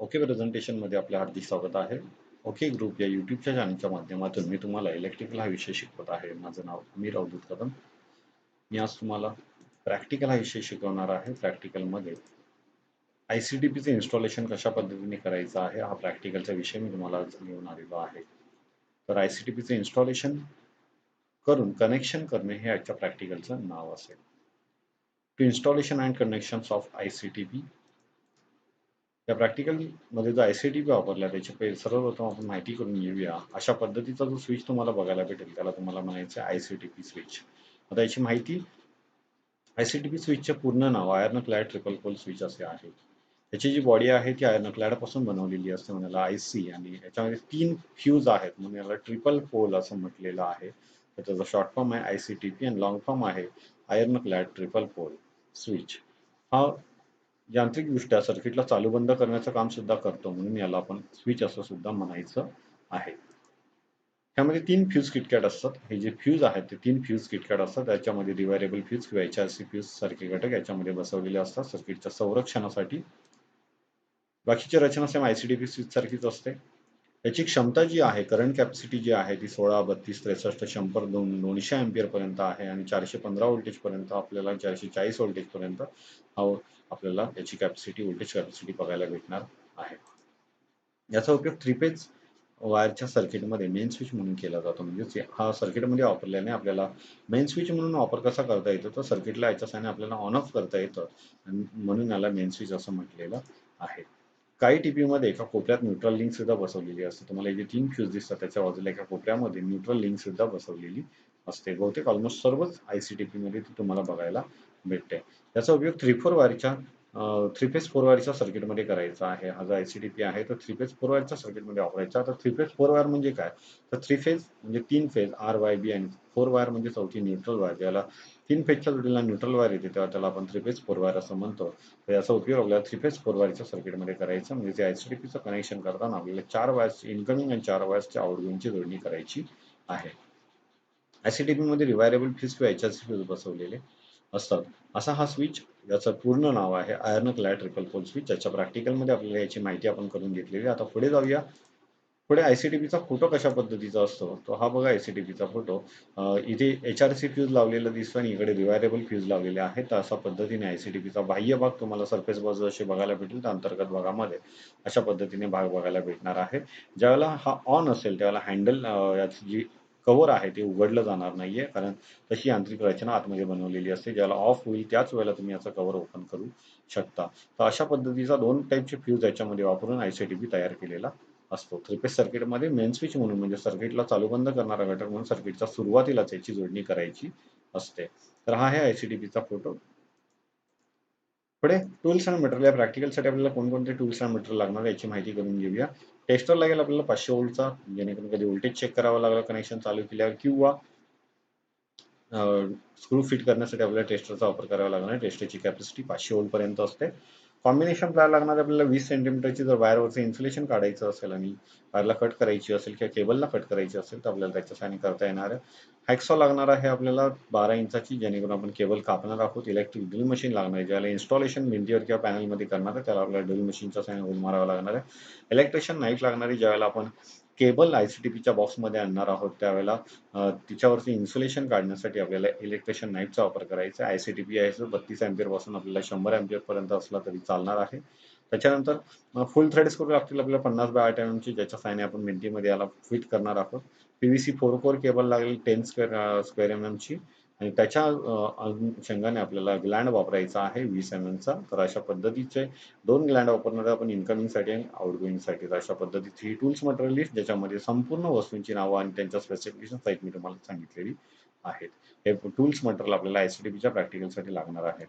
Okay प्रेझेंटेशनमध्ये आपले हार्दिक स्वागत आहे. ओके ग्रुप या यूट्यूबच्या चॅनलच्या माध्यमातून मी तुम्हाला इलेक्ट्रिकल हा विषय शिकवत आहे. माझं नाव अमीर अवधूत कदम. मी आज तुम्हाला प्रॅक्टिकल हा विषय शिकवणार आहे. प्रॅक्टिकलमध्ये ICTPचं इन्स्टॉलेशन कशा पद्धतीने करायचं आहे हा प्रॅक्टिकलचा विषय मी तुम्हाला आज घेऊन आलेलो आहे. तर ICTPचं इन्स्टॉलेशन करून कनेक्शन करणे हे आजच्या प्रॅक्टिकलचं नाव असेल. To installation and connections of ICTP या प्रॅक्टिकलमध्ये जो ICTP वापरला त्याची सर्वप्रथम आपण माहिती करून घेऊया. अशा पद्धतीचा जो स्विच तुम्हाला बघायला भेटेल त्याला तुम्हाला म्हणायचं आहे ICTP स्विच. आता याची माहिती ICTP स्विचचे पूर्ण नाव आयर्न क्लॅड ट्रिपल पोल स्विच असे आहे. त्याची जी बॉडी आहे ती आयर्न क्लॅड पासून बनवलेली असते म्हणून याला IC आणि याच्यामध्ये 3 फ्यूज आहेत म्हणून याला ट्रिपल पोल असं म्हटलेलं आहे. त्याचा जो शॉर्ट फॉर्म आहे ICTP आणि लॉंग फॉर्म आहे आयर्न क्लॅड ट्रिपल पोल स्विच. हा यांत्रिकदृष्ट्या सर्किटला चालू बंद करण्याचं काम सुद्धा करतो म्हणून याला आपण स्विच असं सुद्धा म्हणायचं आहे. त्यामध्ये 3 फ्यूज किटकॅट असतात. हे जे फ्यूज आहेत ते 3 फ्यूज किटकॅट असतात. त्याच्यामध्ये रिव्हायरेबल फ्यूज किंवा HRC फ्यूज सारखे घटक याच्यामध्ये बसवलेले असतात सर्किटच्या संरक्षणासाठी. बाकीची रचना सेम ICTP स्विच सारखीच असते. याची क्षमता जी आहे करंट कॅपॅसिटी जी आहे ती 16, 32, 63, 100, 200 अँपिअर पर्यंत आहे आणि 415 व्होल्टेज पर्यंत आपल्याला 440 व्होल्टेज पर्यंत आपल्याला याची व्होल्टेज कॅपॅसिटी बघायला भेटणार आहे. याचा उपयोग 3 फेज वायरच्या सर्किटमध्ये मेन स्विच म्हणून केला जातो. म्हणजे हा सर्किटमध्ये वापरल्याने आपल्याला मेन स्विच म्हणून वापर कसा करता येतो तर सर्किटला याच्या साहाय्याने आपल्याला ऑन ऑफ करता येतं आणि म्हणून याला मेन स्विच असं म्हटलेलं आहे. काही टीपीमध्ये एका कोपऱ्यात न्यूट्रल लिंक सुद्धा बसवलेली असते. तुम्हाला हे जे 3 फ्यूज दिसतात त्याच्या बाजूला एका कोपऱ्यामध्ये न्यूट्रल लिंक सुद्धा बसवलेली असते. बहुतेक ऑलमोस्ट सर्वच ICTPमध्ये ती तुम्हाला बघायला भेटते. याचा उपयोग 3-4 वायरच्या 3 फेज 4 वायरच्या सर्किटमध्ये करायचा आहे. हा जो ICTP आहे तो 3 फेज 4 वायरच्या सर्किटमध्ये वापरायचा. तर 3 फेज 4 वायर म्हणजे काय? तर 3 फेज म्हणजे 3 फेज RYB आणि 4 वायर म्हणजे चौथी न्यूट्रल वायर. ज्याला 3 फेजच्या जोडीला न्यूट्रल वायर येते तेव्हा त्याला आपण 3 फेज 4 वायर असं म्हणतो. तर याचा उपयोग आपल्याला 3 फेज 4 वायरच्या सर्किटमध्ये करायचा म्हणजे ते ICTPचं कनेक्शन करताना आपल्याला 4 वायर्सची इनकमिंग आणि 4 वायर्सची आउटगोइंगची जोडणी करायची आहे. ICTPमध्ये रिव्हायरेबल फ्यूज किंवा HRC फ्यूज बसवलेले असतात. असा हा स्विच याचं पूर्ण नाव आहे आयर्न क्लॅड ट्रिपल पोल स्विच. याच्या प्रॅक्टिकलमध्ये आपल्याला याची माहिती आपण करून घेतलेली. आता पुढे जाऊया. पुढे ICTPचा फोटो कशा पद्धतीचा असतो? तो हा बघा ICTPचा फोटो. इथे HRC फ्यूज लावलेला दिसतो आणि इकडे रिव्हायरेबल फ्यूज लावलेले आहेत. तर अशा पद्धतीने ICTPचा बाह्य भाग तुम्हाला सरफेस बाजू असे बघायला भेटेल. तर अंतर्गत भागामध्ये अशा पद्धतीने भाग बघायला भेटणार आहे. ज्यावेळेला हा ऑन असेल त्यावेळेला हँडल याची जी कव्हर आहे ते उघडलं जाणार नाहीये कारण तशी यांत्रिक रचना आतमध्ये बनवलेली असते. ज्याला ऑफ होईल त्याच वेळेला तुम्ही याचा कव्हर ओपन करू शकता. तर अशा पद्धतीचा 2 टाईपचे फ्यूज याच्यामध्ये वापरून ICTP तयार केलेला असतो. 3 फेज सर्किटमध्ये मेन स्विच म्हणून म्हणजे सर्किटला चालू बंद करणारा घटक म्हणून सर्किटच्या सुरुवातीलाच याची जोडणी करायची असते. तर हा आहे ICTPचा फोटो. पुढे टूल्स अँड मटेरियल या प्रॅक्टिकलसाठी आपल्याला कोणकोणते टूल्स अँड मटेरियल लागणार याची माहिती करून घेऊया. टेस्टर लागेल आपल्याला 500 व्होल्टचा जेणेकरून कधी व्होल्टेज चेक करावं लागलं कनेक्शन चालू केल्यावर किंवा स्क्रू फिट करण्यासाठी आपल्याला टेस्टरचा वापर करावा लागणार आहे. टेस्टरची कॅपॅसिटी 500 व्होल्ट पर्यंत असते. कॉम्बिनेशन प्लाय लागणार आपल्याला 20 सेंटीमीटरची जर वायरवरचं इन्सुलेशन काढायचं असेल आणि वायरला कट करायची असेल किंवा केबलला कट करायची असेल तर आपल्याला त्याच्या साहाय्याने करता येणार आहे. हॅकसॉ लागणार आहे आपल्याला 12 इंचाची जेणेकरून आपण केबल कापणार आहोत. इलेक्ट्रिक ड्रिल मशीन लागणार आहे ज्याला इन्स्टॉलेशन भिंतीवर किंवा पॅनलमध्ये करणार आहे त्याला आपल्याला ड्रिल मशीनच्या साहाय्याने होल मारावा लागणार आहे. इलेक्ट्रिशियन नाईफ लागणार आहे ज्यावेळेला आपण केबल ICTPच्या बॉक्समध्ये आणणार आहोत त्यावेळेला तिच्यावरती इन्सुलेशन काढण्यासाठी आपल्याला इलेक्ट्रिशियन नाईफचा वापर करायचा आहे. ICTP आहे जो 32 अँपिअर पासून आपल्याला 100 अँपिअर पर्यंत असला तरी चालणार आहे. त्याच्यानंतर फुल थ्रेड स्क्रू लागतील आपल्याला 50 बाय 8 mm ची ज्याच्या साहाय्याने आपण भिंतीमध्ये याला फिट करणार आहोत. PVC 4 कोर केबल लागेल 10 स्क्वेअर mm ची आणि त्याच्या अनुषंगाने आपल्याला ग्लँड वापरायचा आहे 20 mm चा. तर अशा पद्धतीचे 2 ग्लँड वापरणार आपण इनकमिंगसाठी आणि आउटगोइंगसाठी. तर अशा पद्धतीची ही टूल्स मटेरियल लिस्ट ज्याच्यामध्ये संपूर्ण वस्तूंची नावं आणि त्यांच्या स्पेसिफिकेशन सहित मी तुम्हाला सांगितलेली आहेत. हे टूल्स मटेरियल आपल्याला ICTPच्या प्रॅक्टिकलसाठी लागणार आहेत.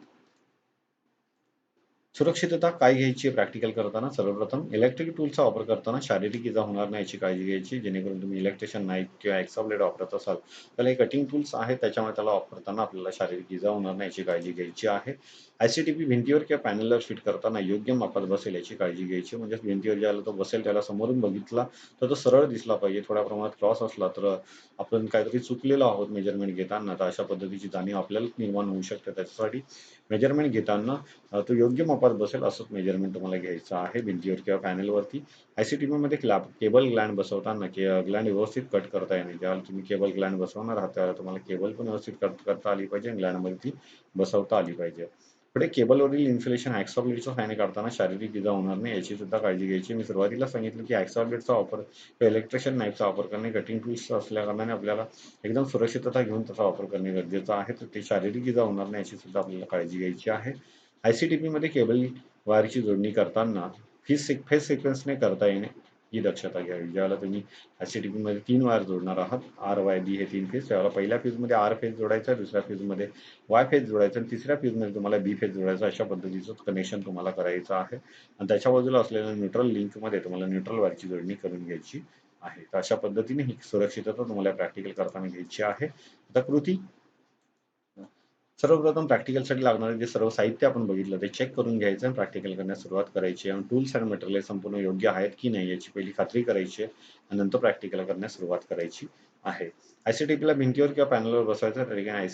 सुरक्षितता काय घ्यायची प्रॅक्टिकल करताना? सर्वप्रथम इलेक्ट्रिक टूल्सचा वापर करताना शारीरिक इजा होणार नाही याची काळजी घ्यायची. जेणेकरून तुम्ही इलेक्ट्रिशियन नाईफ किंवा एक्सा ब्लेड वापरत असाल तर हे कटिंग टूल्स आहेत त्याच्यामुळे त्याला वापरताना आपल्याला शारीरिक इजा होणार नाही याची काळजी घ्यायची आहे. ICTP भिंतीवर किंवा पॅनलवर फिट करताना योग्य मापात बसेल याची काळजी घ्यायची. म्हणजे भिंतीवर ज्याला तो बसेल त्याला समोरून बघितला तर तो सरळ दिसला पाहिजे. थोड्या प्रमाणात क्रॉस असला तर आपण काहीतरी चुकलेलो आहोत मेजरमेंट घेताना, तर अशा पद्धतीची जाणीव आपल्याला निर्माण होऊ शकते. त्याच्यासाठी मेजरमेंट घेताना तो योग्य मापात बसेल असंच मेजरमेंट तुम्हाला घ्यायचं आहे भिंतीवर किंवा पॅनलवरती. ICTP मध्ये केबल ग्लँड बसवताना ग्लँड व्यवस्थित कट करता येणे. ज्यावेळेला तुम्ही केबल ग्लँड बसवणार आहात त्यावेळेला तुम्हाला केबल पण व्यवस्थित कट करता आली पाहिजे आणि ग्लँडमध्ये ती बसवता आली पाहिजे. पुढे केबलवरील इन्सुलेशन एक्सॉब्लेटच्या सहाय्याने काढताना शारीरिक इजा होणार नाही याची सुद्धा काळजी घ्यायची. मी सुरुवातीला सांगितलं की एक्सॉब्लेटचा वापर किंवा इलेक्ट्रिशियन नाईफचा वापर करणे कटिंग टूल्स असल्या कारणाने आपल्याला एकदम सुरक्षितता घेऊन त्याचा वापर करणे गरजेचं आहे. तर ते शारीरिक इजा होणार नाही याची सुद्धा आपल्याला काळजी घ्यायची आहे. ICTP मध्ये केबल वायरची जोडणी करताना फेज सिक्वेन्सने करता येणे ही दक्षता घ्यावी. ज्यावेळेला तुम्ही ICTP मध्ये 3 वायर जोडणार आहात, आर वाय बी हे 3 फेज, त्यावेळेला पहिल्या फेजमध्ये आर फेज जोडायचा, दुसऱ्या फेजमध्ये वाय फेज जोडायचा आणि तिसऱ्या फेजमध्ये तुम्हाला बी फेज जोडायचा. अशा पद्धतीचं कनेक्शन तुम्हाला करायचं आहे आणि त्याच्या बाजूला असलेल्या न्यूट्रल लिंकमध्ये तुम्हाला न्यूट्रल वायरची जोडणी करून घ्यायची आहे. तर अशा पद्धतीने ही सुरक्षितता तुम्हाला प्रॅक्टिकल करताना घ्यायची आहे. आता कृती. सर्वप्रथम प्रॅक्टिकलसाठी लागणारे जे सर्व साहित्य आपण बघितलं ते चेक करून घ्यायचं आणि प्रॅक्टिकल करण्यास सुरुवात करायची आणि टूल्स आणि मटेरियल संपूर्ण योग्य आहेत की नाही याची पहिली खात्री करायची आहे आणि नंतर प्रॅक्टिकल करण्यास सुरुवात करायची आहे. ICTP ला भिंतीवर किंवा पॅनलवर बसवायचं त्या ठिकाणी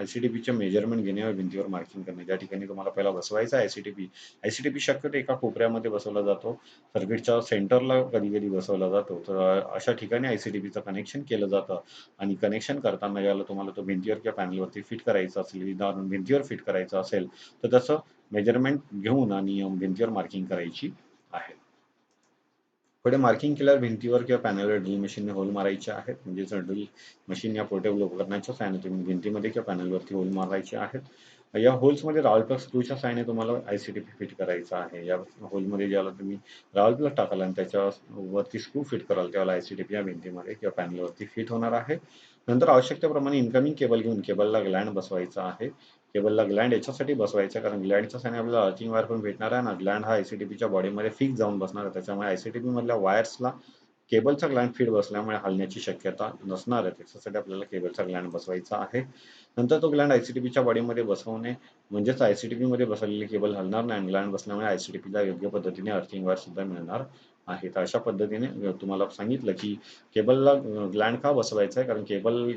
ICTPचे मेजरमेंट घेणे व भिंतीवर मार्किंग करणे. ज्या ठिकाणी तुम्हाला पहिला बसवायचा ICTP शक्यतो एका कोपऱ्यामध्ये बसवला जातो. सर्किटच्या सेंटरला कधी कधी बसवला जातो. तर अशा ठिकाणी ICTPचं कनेक्शन केलं जातं आणि कनेक्शन करताना याला तुम्हाला तो भिंतीवर किंवा पॅनलवरती फिट करायचा असेल, उदाहरण भिंतीवर फिट करायचं असेल तर त्याचं मेजरमेंट घेऊन आणि भिंतीवर मार्किंग करायची आहे. पुढे मार्किंग केल्यावर भिंतीवर किंवा पॅनलवर ड्रिल मशीनने होल मारायचे आहेत. म्हणजेच ड्रिल मशीन या पोर्टेबल उपकरणाच्या सहाय्याने तुम्ही भिंतीमध्ये किंवा पॅनलवरती होल मारायचे आहेत. या होल्समध्ये रावल प्लग स्क्रूच्या सहाय्याने तुम्हाला ICTP फिट करायचा आहे. या होलमध्ये ज्याला तुम्ही रावल प्लग टाकाल आणि त्याच्यावरती स्क्रू फिट कराल त्यावेळेला ICTP या भिंतीमध्ये किंवा पॅनलवरती फिट होणार आहे. नंतर आवश्यकतेप्रमाणे इनकमिंग केबल घेऊन केबलला ग्लँड बसवायचा आहे. केबलला ग्लँड याच्यासाठी बसवायचा कारण ग्लँडच्या सहाय्याने आपल्याला अर्थिंग वायर पण भेटणार आहे ना. ग्लँड हा ICTPच्या बॉडीमध्ये फिक्स जाऊन बसणार आहे. त्याच्यामुळे ICTP मधल्या वायर्सला केबलचा ग्लँड फिट बसल्यामुळे हलण्याची शक्यता नसणार आहे. त्याच्यासाठी आपल्याला केबलचा ग्लँड बसवायचा आहे. नंतर तो ग्लँड ICTPच्या बॉडीमध्ये बसवणे म्हणजेच ICTP मध्ये बसवलेली केबल हलणार नाही आणि ग्लँड बसल्यामुळे ICTPला योग्य पद्धतीने अर्थिंग वायर सुद्धा मिळणार आहे. तर अशा पद्धतीने तुम्हाला सांगितलं की केबलला ग्लँड का बसवायचा आहे कारण केबल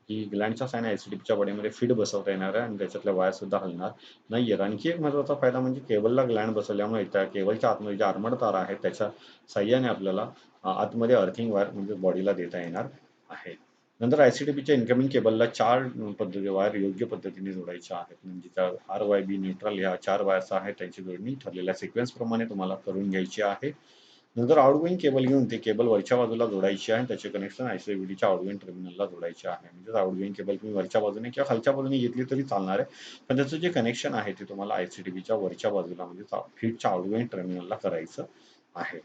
ही ग्लँडच्या सहाय्याने ICTPच्या बॉडीमध्ये फिट बसवता येणार आहे आणि त्याच्यातल्या वायर सुद्धा हलणार नाहीयेत. आणखी एक महत्त्वाचा फायदा म्हणजे केबलला ग्लँड बसवल्यामुळे त्या केबलच्या आतमध्ये ज्या आर्मड तार आहेत त्याच्या साहाय्याने आपल्याला आतमध्ये अर्थिंग वायर म्हणजे बॉडीला देता येणार आहे. नंतर ICTPच्या इनकमिंग केबलला 4 वायर योग्य पद्धतीने जोडायच्या आहेत. म्हणजे त्या आर वाय बी न्यूट्रल ह्या 4 वायर्स आहेत त्यांची जोडणी ठरलेल्या सिक्वेन्स प्रमाणे तुम्हाला करून घ्यायची आहे. नंतर आउटगोइंग केबल घेऊन ते केबल वरच्या बाजूला जोडायची आहे. त्याचे कनेक्शन ICTPच्या आउटगोइंग टर्मिनलला जोडायचे आहे. म्हणजे आउटगोइंग केबल तुम्ही वरच्या बाजूने किंवा खालच्या बाजूने घेतली तरी चालणार आहे. पण त्याचं जे कनेक्शन आहे ते तुम्हाला ICTPच्या वरच्या बाजूला म्हणजे फीडच्या आउटगोइंग टर्मिनलला करायचं आहे.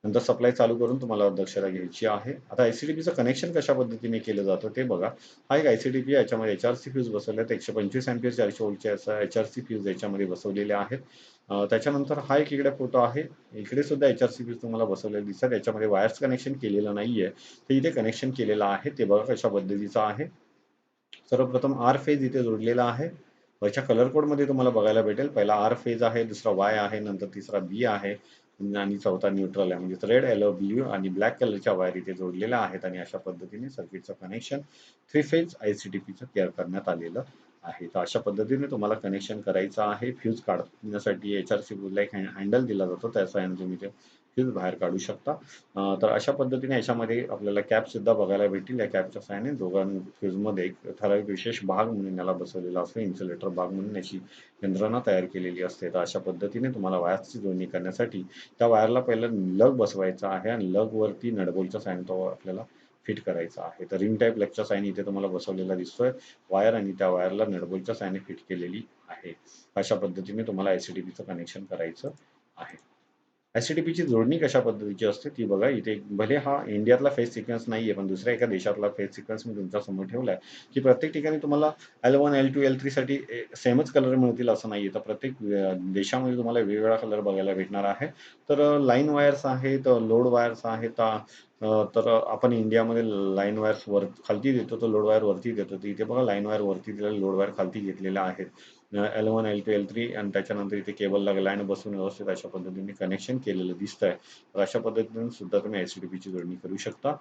नंतर सप्लाय चालू करून तुम्हाला दक्षता घ्यायची आहे. आता ICTPचं कनेक्शन कशा पद्धतीने केलं जातं ते बघा. हा एक ICTP याच्यामध्ये HRC फ्यूज बसवले आहेत. 125 अँपिअर 400 व्होल्टचे HRC फ्यूज याच्यामध्ये बसवलेले आहेत. त्याच्यानंतर हा एक इकडे फोटो आहे. इकडे सुद्धा HRC फ्यूज तुम्हाला बसवलेले दिसतात. याच्यामध्ये वायर्स कनेक्शन केलेलं नाहीये. तर इथे कनेक्शन केलेलं आहे. ते बघा कशा पद्धतीचं आहे. सर्वप्रथम आर फेज इथे जोडलेला आहे. वरच्या कलर कोड मध्ये तुम्हाला बघायला भेटेल. पहिला आर फेज आहे, दुसरा वाय आहे, नंतर तिसरा बी आहे आणि चौथा न्यूट्रल आहे. म्हणजे रेड, येलो, ब्ल्यू आणि ब्लॅक कलरच्या वायर इथे जोडलेल्या आहेत आणि अशा पद्धतीने सर्किटचं कनेक्शन 3 फेज ICTPचं केअर करण्यात आलेलं आहे. तर अशा पद्धतीने तुम्हाला कनेक्शन करायचं आहे. फ्यूज काढण्यासाठी HRC फ्यूजला एक हँडल दिला जातो. त्या साहाय्याने तुम्ही ते फ्यूज बाहेर काढू शकता. तर अशा पद्धतीने याच्यामध्ये आपल्याला कॅप सुद्धा बघायला भेटतील. या कॅपच्या साहाय्याने दोघां फ्यूजमध्ये एक ठराविक विशेष भाग म्हणून याला बसवलेला असतो. इन्सुलेटर भाग म्हणून याची यंत्रणा तयार केलेली असते. तर अशा पद्धतीने तुम्हाला वायर्सची जोडणी करण्यासाठी त्या वायरला पहिलं लग बसवायचा आहे आणि लग वरती नटबोल्टच्या साहाय्याने तो आपल्याला फिट करायचा आहे. तर रिंग टाईप लगच्या साहाय्याने इथे तुम्हाला बसवलेला दिसतोय वायर आणि त्या वायरला नटबोल्टच्या साहाय्याने फिट केलेली आहे. अशा पद्धतीने तुम्हाला ICTPचं कनेक्शन करायचं आहे. ICTPची जोडणी कशा पद्धतीची असते ती बघा. इथे भले हा इंडियातला फेज सिक्वेन्स नाहीये पण दुसऱ्या एका देशातला फेज सिक्वेन्स मी तुमच्या समोर ठेवलाय की प्रत्येक ठिकाणी तुम्हाला L1, L2, L3 साठी सेमच कलर मिळतील असं नाहीये. तर प्रत्येक देशामध्ये तुम्हाला वेगवेगळा कलर बघायला भेटणार आहे. तर लाईन वायर्स आहेत, लोड वायर्स आहेत. तर आपण इंडियामध्ये लाईन वायर्स वर खालती देतो तर लोड वायर वरती देतो. तर इथे बघा लाईन वायर वरती दिलेल्या लोड वायर खालती घेतलेल्या आहेत. L1 L2 L3 आणि त्याच्यानंतर इथे केबल लागला आणि बसून व्यवस्थित अशा पद्धतीने कनेक्शन केलेलं दिसतंय. तर अशा पद्धतीने सुद्धा तुम्ही ICTPची जोडणी करू शकता.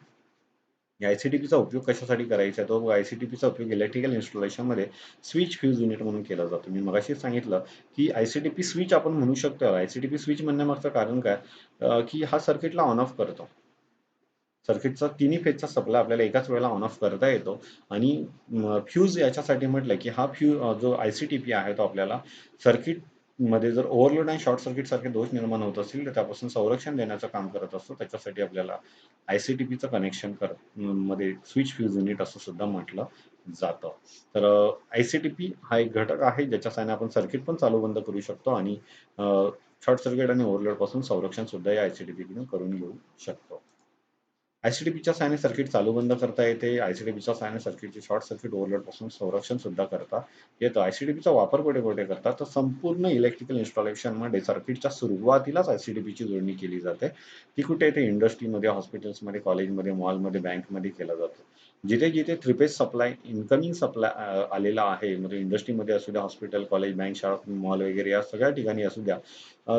या ICTPचा उपयोग कशासाठी करायचा आहे? तो ICTPचा उपयोग इलेक्ट्रिकल इन्स्टॉलेशनमध्ये स्विच फ्यूज युनिट म्हणून केला जातो. मी मगाशीच सांगितलं, की ICTP स्विच आपण म्हणू शकतो. ICTP स्विच म्हणण्यामागचं कारण काय? की हा सर्किटला ऑन ऑफ करतो. सर्किटचा तिन्ही फेजचा सप्लाय आपल्याला एकाच वेळेला ऑन ऑफ करता येतो आणि फ्यूज याच्यासाठी म्हटलं, की हा जो ICTP आहे तो आपल्याला सर्किटमध्ये जर ओव्हरलोड आणि शॉर्ट सर्किट सारखे दोष निर्माण होत असतील, तर त्यापासून संरक्षण देण्याचं काम करत असतो. त्याच्यासाठी आपल्याला ICTPचं कनेक्शन मध्ये स्विच फ्यूज युनिट असं सुद्धा म्हटलं जातं. तर ICTP हा एक घटक आहे ज्याच्या सहाय्याने आपण सर्किट पण चालू बंद करू शकतो आणि शॉर्ट सर्किट आणि ओव्हरलोड पासून संरक्षण सुद्धा या ICTP करून घेऊ शकतो. ICTPच्या सहाय्याने सर्किट चालू बंद करता येते. ICTPच्या सहाय्याने सर्किटचे शॉर्ट सर्किट ओव्हरलोडपासून संरक्षण सुद्धा करता येतं. ICTPचा वापर कुठे-कुठे करतात? तर संपूर्ण इलेक्ट्रिकल इन्स्टॉलेशनमध्ये सर्किटच्या सुरुवातीलाच ICTPची जोडणी केली जाते. ती कुठे येते? इंडस्ट्रीमध्ये, हॉस्पिटल्समध्ये, कॉलेजमध्ये, मॉलमध्ये, बँकमध्ये केला जातो. जिथे-जिथे three phase supply, incoming supply आलेला आहे, म्हणजे इंडस्ट्रीमध्ये असू द्या, हॉस्पिटल, कॉलेज, बँक, शाळा, मॉल वगैरे या सगळ्या ठिकाणी असू द्या.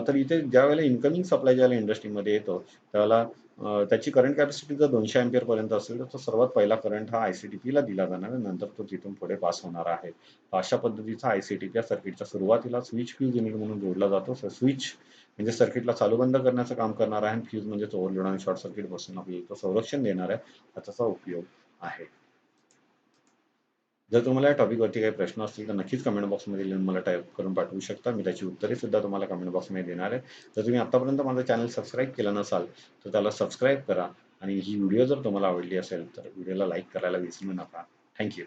तर इथे ज्यावेळेला इन्कमिंग सप्लाय ज्यावेळेला इंडस्ट्रीमध्ये येतो, त्यावेळेला त्याची करंट कॅपॅसिटी जर 200 अँपिअर पर्यंत असेल, तर तो सर्वात पहिला करंट हा ICTPला दिला जाणार आहे. नंतर तो तिथून पुढे पास होणार आहे. अशा पद्धतीचा ICTP या सर्किटच्या सुरुवातीला स्विच फ्यूज युनिट म्हणून जोडला जातो. स्विच म्हणजे सर्किटला चालू बंद करण्याचं काम करणार आहे आणि फ्यूज म्हणजे ओव्हरलोड आणि शॉर्ट सर्किट पासून आपल्याला तो संरक्षण देणार आहे. त्याचा उपयोग आहे. जर तुम्हाला या टॉपिकवरती काही प्रश्न असतील तर नक्कीच कमेंट बॉक्समध्ये लिहून मला टाईप करून पाठवू शकता. मी त्याची उत्तरे सुद्धा तुम्हाला कमेंट बॉक्समध्ये देणार आहे. जर तुम्ही आतापर्यंत माझं चॅनल सबस्क्राईब केलं नसाल तर त्याला सबस्क्राईब करा आणि ही व्हिडिओ जर तुम्हाला आवडली असेल तर व्हिडिओला लाईक करायला विसरू नका. Thank you.